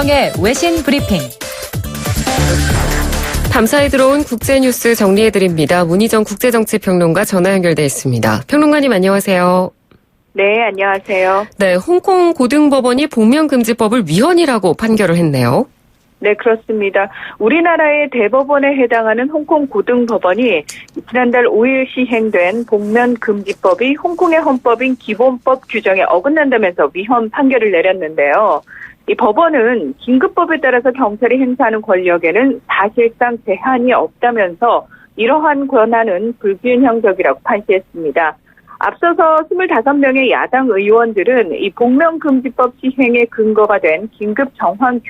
문희정의 외신 브리핑. 밤사이 들어온 국제뉴스 정리해드립니다. 문희정 국제정치평론가 전화 연결돼 있습니다. 평론가님 안녕하세요. 네, 안녕하세요. 네, 홍콩 고등법원이 복면금지법을 위헌이라고 판결을 했네요. 네, 그렇습니다. 우리나라의 대법원에 해당하는 홍콩 고등법원이 지난달 5일 시행된 복면금지법이 홍콩의 헌법인 기본법 규정에 어긋난다면서 위헌 판결을 내렸는데요. 이 법원은 긴급법에 따라서 경찰이 행사하는 권력에는 사실상 제한이 없다면서 이러한 권한은 불균형적이라고 판시했습니다. 앞서서 25명의 야당 의원들은 이 복면금지법 시행의 근거가 된 긴급 정황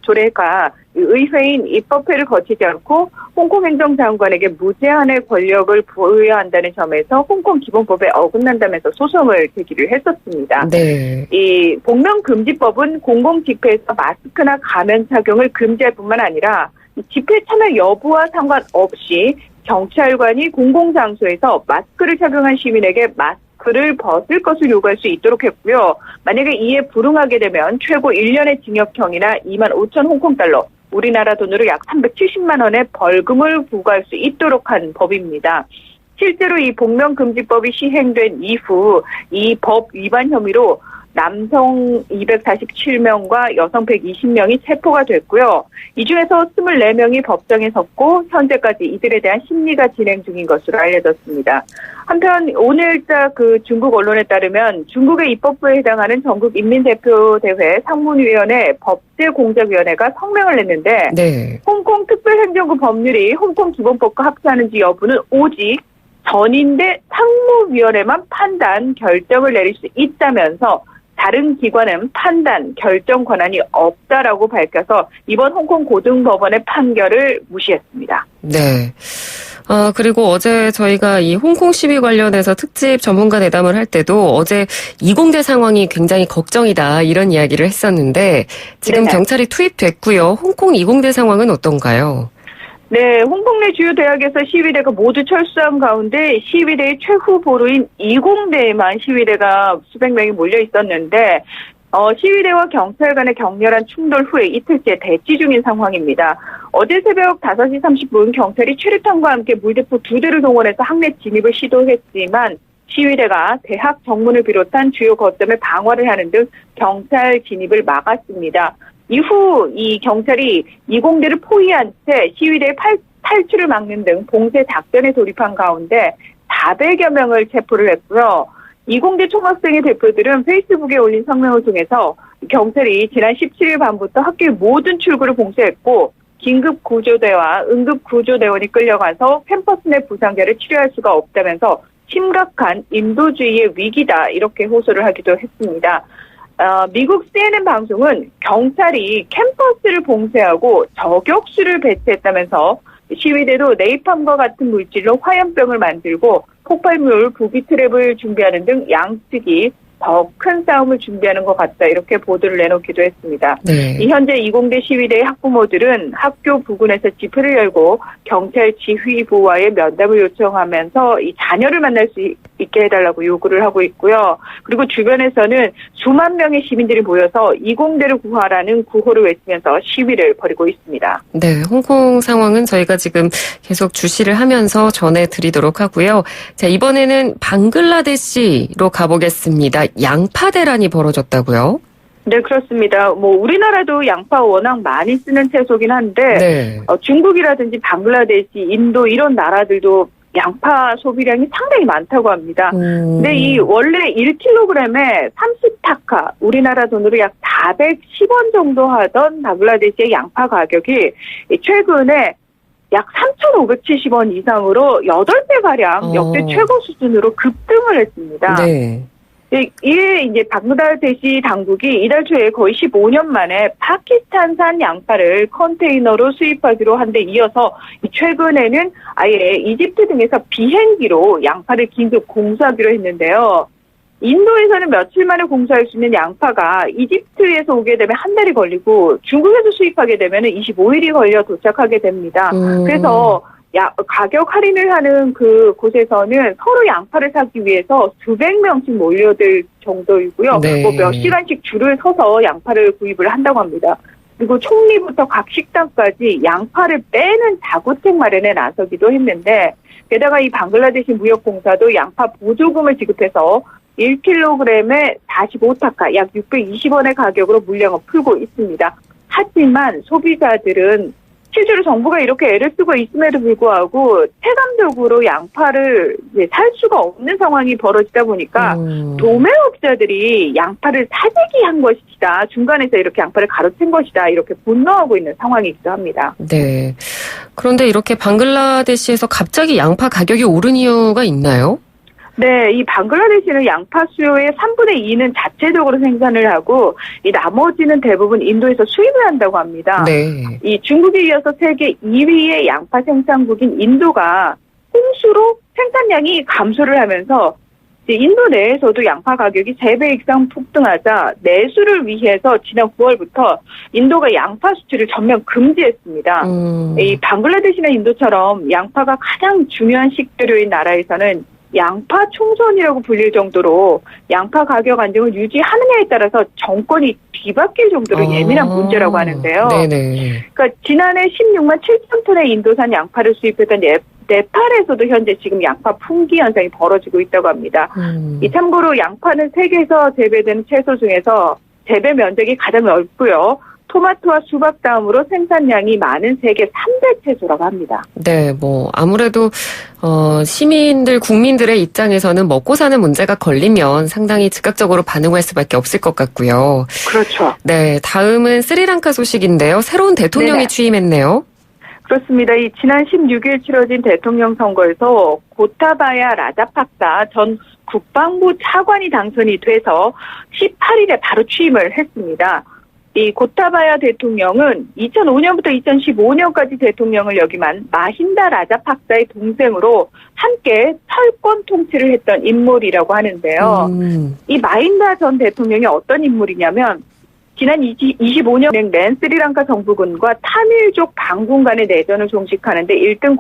조례가 의회인 입법회를 거치지 않고 홍콩 행정장관에게 무제한의 권력을 부여해야 한다는 점에서 홍콩 기본법에 어긋난다면서 소송을 제기를 했었습니다. 네. 이 복면금지법은 공공집회에서 마스크나 가면 착용을 금지할 뿐만 아니라 집회 참여 여부와 상관없이 경찰관이 공공장소에서 마스크를 착용한 시민에게 마스크를 벗을 것을 요구할 수 있도록 했고요. 만약에 이에 불응하게 되면 최고 1년의 징역형이나 2만 5천 홍콩달러, 우리나라 돈으로 약 370만 원의 벌금을 부과할 수 있도록 한 법입니다. 실제로 이 복면금지법이 시행된 이후 이 법 위반 혐의로 남성 247명과 여성 120명이 체포가 됐고요. 이 중에서 24명이 법정에 섰고 현재까지 이들에 대한 심리가 진행 중인 것으로 알려졌습니다. 한편 오늘자 중국 언론에 따르면 중국의 입법부에 해당하는 전국인민대표대회 상문위원회 법제공작위원회가 성명을 냈는데 네. 홍콩 특별행정구 법률이 홍콩 기본법과 합치하는지 여부는 오직 전인대 상무위원회만 판단, 결정을 내릴 수 있다면서 다른 기관은 판단, 결정 권한이 없다라고 밝혀서 이번 홍콩 고등법원의 판결을 무시했습니다. 네. 그리고 어제 저희가 이 홍콩 시위 관련해서 특집 전문가 대담을 할 때도 어제 이공대 상황이 굉장히 걱정이다 이런 이야기를 했었는데 지금 네. 경찰이 투입됐고요. 홍콩 이공대 상황은 어떤가요? 네, 홍콩 내 주요 대학에서 시위대가 모두 철수한 가운데 시위대의 최후 보루인 이공대에만 시위대가 수백 명이 몰려 있었는데 시위대와 경찰 간의 격렬한 충돌 후에 이틀째 대치 중인 상황입니다. 어제 새벽 5시 30분 경찰이 최루탄과 함께 물대포 2대를 동원해서 항내 진입을 시도했지만 시위대가 대학 정문을 비롯한 주요 거점에 방어를 하는 등 경찰 진입을 막았습니다. 이후 이 경찰이 이공대를 포위한 채 시위대의 탈출을 막는 등 봉쇄 작전에 돌입한 가운데 400여 명을 체포를 했고요. 이공대 총학생의 대표들은 페이스북에 올린 성명을 통해서 경찰이 지난 17일 밤부터 학교의 모든 출구를 봉쇄했고 긴급구조대와 응급구조대원이 끌려가서 캠퍼스 내 부상자를 치료할 수가 없다면서 심각한 인도주의의 위기다 이렇게 호소를 하기도 했습니다. 미국 CNN 방송은 경찰이 캠퍼스를 봉쇄하고 저격수를 배치했다면서 시위대도 네이팜과 같은 물질로 화염병을 만들고 폭발물 부비 트랩을 준비하는 등 양측이 더 큰 싸움을 준비하는 것 같다 이렇게 보도를 내놓기도 했습니다. 네. 현재 이공대 시위대의 학부모들은 학교 부근에서 집회를 열고 경찰 지휘부와의 면담을 요청하면서 이 자녀를 만날 수 있게 해달라고 요구를 하고 있고요. 그리고 주변에서는 수만 명의 시민들이 모여서 이공대를 구하라는 구호를 외치면서 시위를 벌이고 있습니다. 네, 홍콩 상황은 저희가 지금 계속 주시를 하면서 전해드리도록 하고요. 자, 이번에는 방글라데시로 가보겠습니다. 양파 대란이 벌어졌다고요? 네, 그렇습니다. 우리나라도 양파 워낙 많이 쓰는 채소긴 한데 네. 중국이라든지 방글라데시, 인도 이런 나라들도 양파 소비량이 상당히 많다고 합니다. 근데 이 원래 1kg에 30타카, 우리나라 돈으로 약 410원 정도 하던 방글라데시의 양파 가격이 최근에 약 3,570원 이상으로 8배가량 역대 최고 수준으로 급등을 했습니다. 네. 이에 이제 방글라데시 당국이 이달 초에 거의 15년 만에 파키스탄산 양파를 컨테이너로 수입하기로 한 데 이어서 최근에는 아예 이집트 등에서 비행기로 양파를 긴급 공수하기로 했는데요. 인도에서는 며칠 만에 공수할 수 있는 양파가 이집트에서 오게 되면 한 달이 걸리고 중국에서 수입하게 되면 25일이 걸려 도착하게 됩니다. 그래서 가격 할인을 하는 그 곳에서는 서로 양파를 사기 위해서 수백 명씩 몰려들 정도이고요. 네. 뭐 몇 시간씩 줄을 서서 양파를 구입을 한다고 합니다. 그리고 총리부터 각 식당까지 양파를 빼는 자구책 마련에 나서기도 했는데, 게다가 이 방글라데시 무역공사도 양파 보조금을 지급해서 1kg에 45타카, 약 620원의 가격으로 물량을 풀고 있습니다. 하지만 소비자들은 실제로 정부가 이렇게 애를 쓰고 있음에도 불구하고 체감적으로 양파를 살 수가 없는 상황이 벌어지다 보니까 도매업자들이 양파를 사재기 한 것이다. 중간에서 이렇게 양파를 가로챈 것이다. 이렇게 분노하고 있는 상황이기도 합니다. 네. 그런데 이렇게 방글라데시에서 갑자기 양파 가격이 오른 이유가 있나요? 네, 이 방글라데시는 양파 수요의 3분의 2는 자체적으로 생산을 하고 이 나머지는 대부분 인도에서 수입을 한다고 합니다. 네. 이 중국에 이어서 세계 2위의 양파 생산국인 인도가 홍수로 생산량이 감소를 하면서 인도 내에서도 양파 가격이 3배 이상 폭등하자 내수를 위해서 지난 9월부터 인도가 양파 수출을 전면 금지했습니다. 이 방글라데시나 인도처럼 양파가 가장 중요한 식재료인 나라에서는 양파 총선이라고 불릴 정도로 양파 가격 안정을 유지하느냐에 따라서 정권이 뒤바뀔 정도로 예민한 문제라고 하는데요. 네네. 그러니까 지난해 16만 7천 톤의 인도산 양파를 수입했던 네팔에서도 현재 지금 양파 품귀 현상이 벌어지고 있다고 합니다. 이 참고로 양파는 세계에서 재배되는 채소 중에서 재배 면적이 가장 넓고요. 토마토와 수박 다음으로 생산량이 많은 세계 3대 채소라고 합니다. 네, 뭐 아무래도 시민들, 국민들의 입장에서는 먹고 사는 문제가 걸리면 상당히 즉각적으로 반응할 수밖에 없을 것 같고요. 그렇죠. 네, 다음은 스리랑카 소식인데요. 새로운 대통령이 네네. 취임했네요. 그렇습니다. 이 지난 16일 치러진 대통령 선거에서 고타바야 라자팍사 전 국방부 차관이 당선이 돼서 18일에 바로 취임을 했습니다. 이 고타바야 대통령은 2005년부터 2015년까지 대통령을 역임한 마힌다 라자팍사의 동생으로 함께 철권 통치를 했던 인물이라고 하는데요. 이 마힌다 전 대통령이 어떤 인물이냐면 지난 25년 진행된 스리랑카 정부군과 타밀족 반군 간의 내전을 종식하는데 1등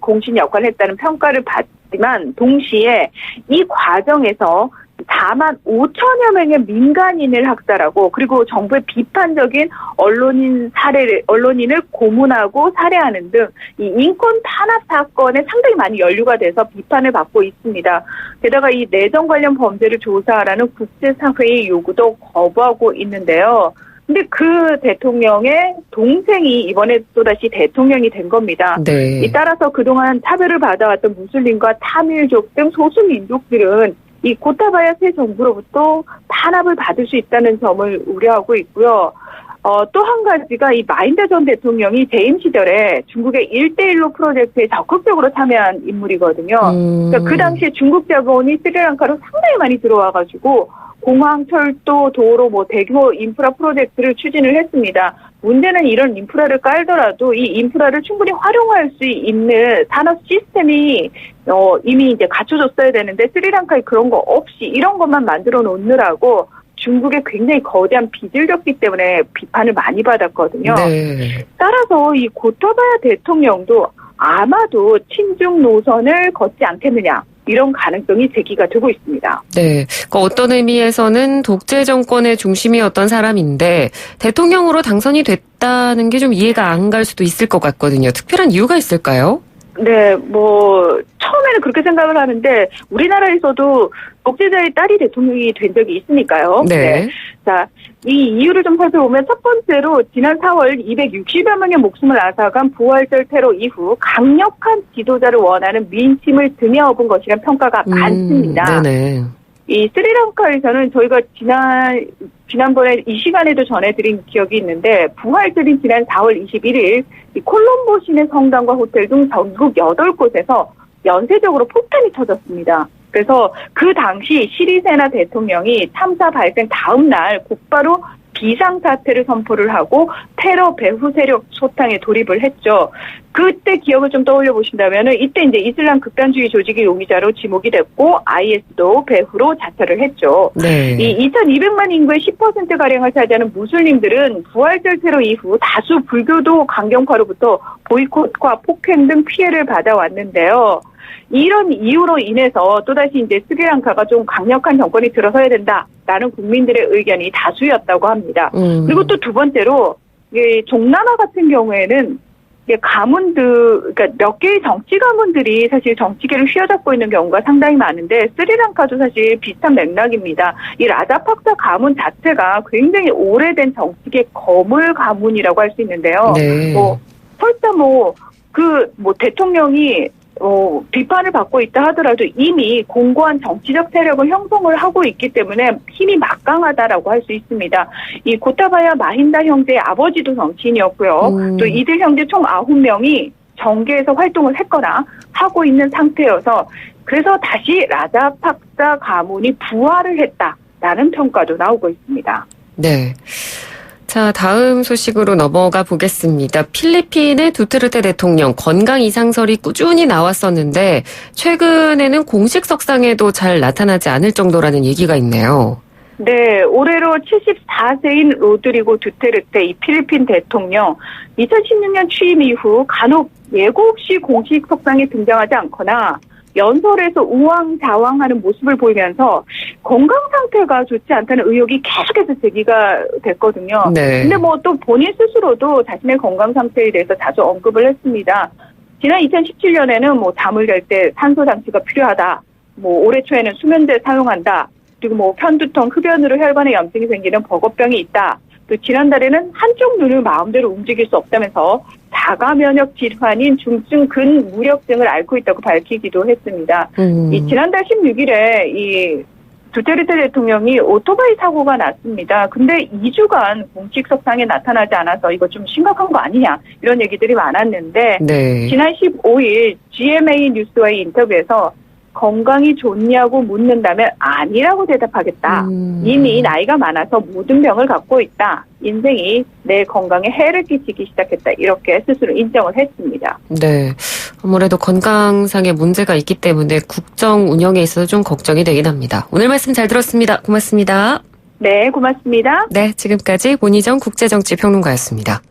공신 역할을 했다는 평가를 받지만 동시에 이 과정에서 4만 5천여 명의 민간인을 학살하고 그리고 정부의 비판적인 언론인을 고문하고 살해하는 등 이 인권 탄압 사건에 상당히 많이 연루가 돼서 비판을 받고 있습니다. 게다가 이 내전 관련 범죄를 조사하라는 국제사회의 요구도 거부하고 있는데요. 근데 그 대통령의 동생이 이번에 또다시 대통령이 된 겁니다. 네. 이 따라서 그동안 차별을 받아왔던 무슬림과 타밀족 등 소수민족들은 이 고타바야 새 정부로부터 탄압을 받을 수 있다는 점을 우려하고 있고요. 또 한 가지가 이 마힌다 전 대통령이 재임 시절에 중국의 1대1로 프로젝트에 적극적으로 참여한 인물이거든요. 그러니까 그 당시에 중국 자본이 스리랑카로 상당히 많이 들어와가지고 공항, 철도, 도로, 대규모 인프라 프로젝트를 추진을 했습니다. 문제는 이런 인프라를 깔더라도 이 인프라를 충분히 활용할 수 있는 산업 시스템이 이미 이제 갖춰졌어야 되는데 스리랑카에 그런 거 없이 이런 것만 만들어 놓느라고 중국에 굉장히 거대한 빚을 졌기 때문에 비판을 많이 받았거든요. 네. 따라서 이 고타바야 대통령도 아마도 친중 노선을 걷지 않겠느냐. 이런 가능성이 제기가 되고 있습니다. 네. 그러니까 어떤 의미에서는 독재 정권의 중심이었던 사람인데 대통령으로 당선이 됐다는 게 좀 이해가 안 갈 수도 있을 것 같거든요. 특별한 이유가 있을까요? 네, 처음에는 그렇게 생각을 하는데 우리나라에서도 독재자의 딸이 대통령이 된 적이 있으니까요. 네. 자, 이 이유를 좀 살펴보면 첫 번째로 지난 4월 260여 명의 목숨을 앗아간 부활절 테러 이후 강력한 지도자를 원하는 민심을 드며엎은 것이라는 평가가 많습니다. 네네. 이 스리랑카에서는 저희가 지난번에 이 시간에도 전해드린 기억이 있는데 부활절인 지난 4월 21일 이 콜롬보 시내 성당과 호텔 등 전국 8곳에서 연쇄적으로 폭탄이 터졌습니다. 그래서 그 당시 시리세나 대통령이 참사 발생 다음 날 곧바로 비상사태를 선포를 하고 테러 배후 세력 소탕에 돌입을 했죠. 그때 기억을 좀 떠올려 보신다면은 이때 이제 이슬람 극단주의 조직의 용의자로 지목이 됐고 IS도 배후로 자처를 했죠. 네. 이 2,200만 인구의 10%가량을 차지하는 무슬림들은 부활절 테러 이후 다수 불교도 강경파로부터 보이콧과 폭행 등 피해를 받아왔는데요. 이런 이유로 인해서 또다시 이제 스리랑카가 좀 강력한 정권이 들어서야 된다라는 국민들의 의견이 다수였다고 합니다. 그리고 또 두 번째로 동남아 같은 경우에는 가문들, 그러니까 몇 개의 정치 가문들이 사실 정치계를 휘어잡고 있는 경우가 상당히 많은데 스리랑카도 사실 비슷한 맥락입니다. 이 라자팍사 가문 자체가 굉장히 오래된 정치계 거물 가문이라고 할 수 있는데요. 네. 설사 대통령이 비판을 받고 있다 하더라도 이미 공고한 정치적 세력을 형성을 하고 있기 때문에 힘이 막강하다라고 할 수 있습니다. 이 고타바야 마힌다 형제의 아버지도 정치인이었고요. 또 이들 형제 총 9명이 정계에서 활동을 했거나 하고 있는 상태여서 그래서 다시 라자팍사 가문이 부활을 했다라는 평가도 나오고 있습니다. 네. 자, 다음 소식으로 넘어가 보겠습니다. 필리핀의 두테르테 대통령 건강 이상설이 꾸준히 나왔었는데 최근에는 공식 석상에도 잘 나타나지 않을 정도라는 얘기가 있네요. 네, 올해로 74세인 로드리고 두테르테 이 필리핀 대통령 2016년 취임 이후 간혹 예고 없이 공식 석상에 등장하지 않거나 연설에서 우왕좌왕하는 모습을 보이면서 건강 상태가 좋지 않다는 의혹이 계속해서 제기가 됐거든요. 네. 근데 또 본인 스스로도 자신의 건강 상태에 대해서 자주 언급을 했습니다. 지난 2017년에는 잠을 잘 때 산소 장치가 필요하다. 올해 초에는 수면제 사용한다. 그리고 편두통, 흡연으로 혈관에 염증이 생기는 버거병이 있다. 또 지난달에는 한쪽 눈을 마음대로 움직일 수 없다면서 자가 면역 질환인 중증 근무력증을 앓고 있다고 밝히기도 했습니다. 이 지난달 16일에 이 두테르테 대통령이 오토바이 사고가 났습니다. 근데 2주간 공식 석상에 나타나지 않아서 이거 좀 심각한 거 아니냐 이런 얘기들이 많았는데 네. 지난 15일 GMA 뉴스와의 인터뷰에서 건강이 좋냐고 묻는다면 아니라고 대답하겠다. 이미 나이가 많아서 모든 병을 갖고 있다. 인생이 내 건강에 해를 끼치기 시작했다. 이렇게 스스로 인정을 했습니다. 네. 아무래도 건강상의 문제가 있기 때문에 국정 운영에 있어서 좀 걱정이 되긴 합니다. 오늘 말씀 잘 들었습니다. 고맙습니다. 네, 고맙습니다. 네, 지금까지 문희정 국제정치평론가였습니다.